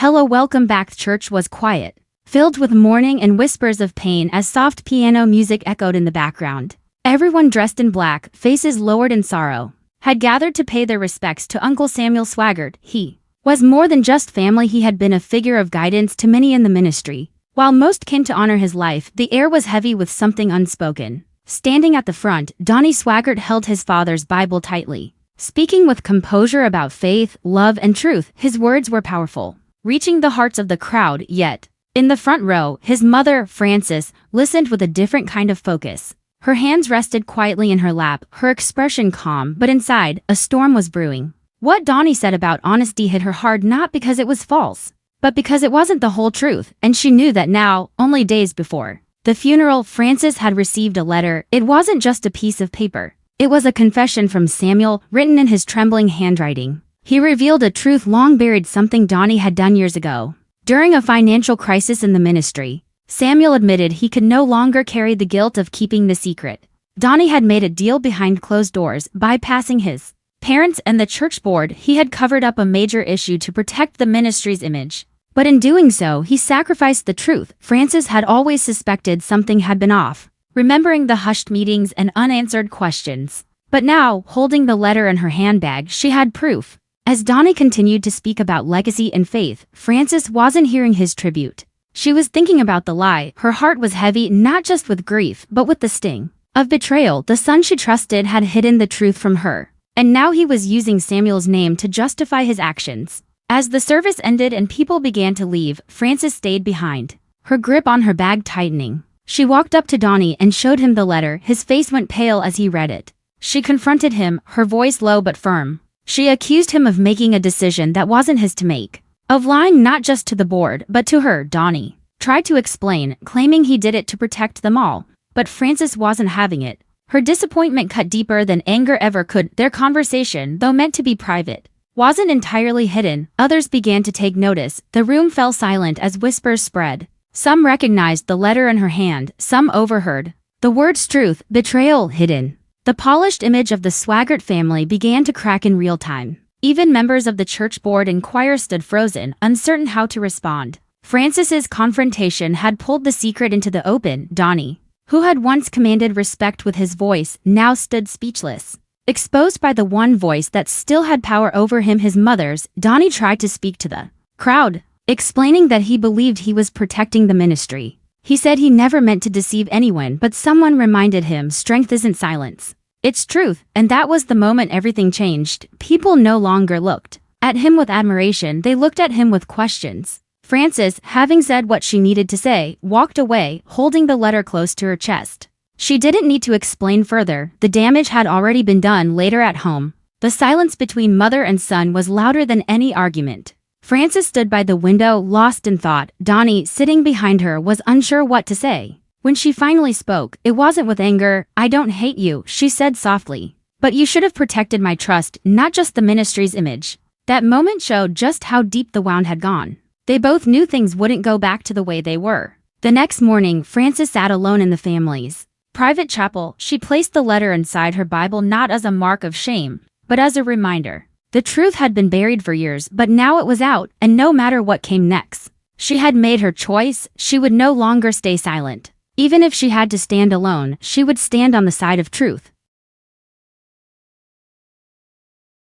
"Hello, welcome back." Church was quiet, filled with mourning and whispers of pain as soft piano music echoed in the background. Everyone dressed in black, faces lowered in sorrow, had gathered to pay their respects to Uncle Samuel Swaggart. He was more than just family. He had been a figure of guidance to many in the ministry. While most kin to honor his life, the air was heavy with something unspoken. Standing at the front, Donnie Swaggart held his father's Bible tightly, speaking with composure about faith, love, and truth. His words were powerful, reaching the hearts of the crowd. Yet, in the front row, his mother, Frances, listened with a different kind of focus. Her hands rested quietly in her lap, her expression calm, but inside, a storm was brewing. What Donnie said about honesty hit her hard, not because it was false, but because it wasn't the whole truth, and she knew that now. Only days before the funeral, Frances had received a letter. It wasn't just a piece of paper. It was a confession from Samuel, written in his trembling handwriting. He revealed a truth long buried, something Donnie had done years ago. During a financial crisis in the ministry, Samuel admitted he could no longer carry the guilt of keeping the secret. Donnie had made a deal behind closed doors, bypassing his parents and the church board. He had covered up a major issue to protect the ministry's image. But in doing so, he sacrificed the truth. Frances had always suspected something had been off, remembering the hushed meetings and unanswered questions. But now, holding the letter in her handbag, she had proof. As Donnie continued to speak about legacy and faith, Frances wasn't hearing his tribute. She was thinking about the lie. Her heart was heavy, not just with grief, but with the sting of betrayal. The son she trusted had hidden the truth from her, and now he was using Samuel's name to justify his actions. As the service ended and people began to leave, Frances stayed behind, her grip on her bag tightening. She walked up to Donnie and showed him the letter. His face went pale as he read it. She confronted him, her voice low but firm. She accused him of making a decision that wasn't his to make, of lying not just to the board but to her. Donnie tried to explain, claiming he did it to protect them all, but Frances wasn't having it. Her disappointment cut deeper than anger ever could. Their conversation, though meant to be private, wasn't entirely hidden. Others began to take notice. The room fell silent as whispers spread. Some recognized the letter in her hand, some overheard the words truth, betrayal, hidden. The polished image of the Swaggart family began to crack in real time. Even members of the church board and choir stood frozen, uncertain how to respond. Frances's confrontation had pulled the secret into the open. Donnie, who had once commanded respect with his voice, now stood speechless, exposed by the one voice that still had power over him, his mother's. Donnie tried to speak to the crowd, explaining that he believed he was protecting the ministry. He said he never meant to deceive anyone, but someone reminded him strength isn't silence, it's truth. And that was the moment everything changed. People no longer looked at him with admiration, they looked at him with questions. Frances, having said what she needed to say, walked away, holding the letter close to her chest. She didn't need to explain further. The damage had already been done. Later at home, the silence between mother and son was louder than any argument. Frances stood by the window, lost in thought. Donnie, sitting behind her, was unsure what to say. When she finally spoke, it wasn't with anger. "I don't hate you," she said softly, "but you should have protected my trust, not just the ministry's image." That moment showed just how deep the wound had gone. They both knew things wouldn't go back to the way they were. The next morning, Frances sat alone in the family's private chapel. She placed the letter inside her Bible, not as a mark of shame, but as a reminder. The truth had been buried for years, but now it was out, and no matter what came next, she had made her choice. She would no longer stay silent. Even if she had to stand alone, she would stand on the side of truth.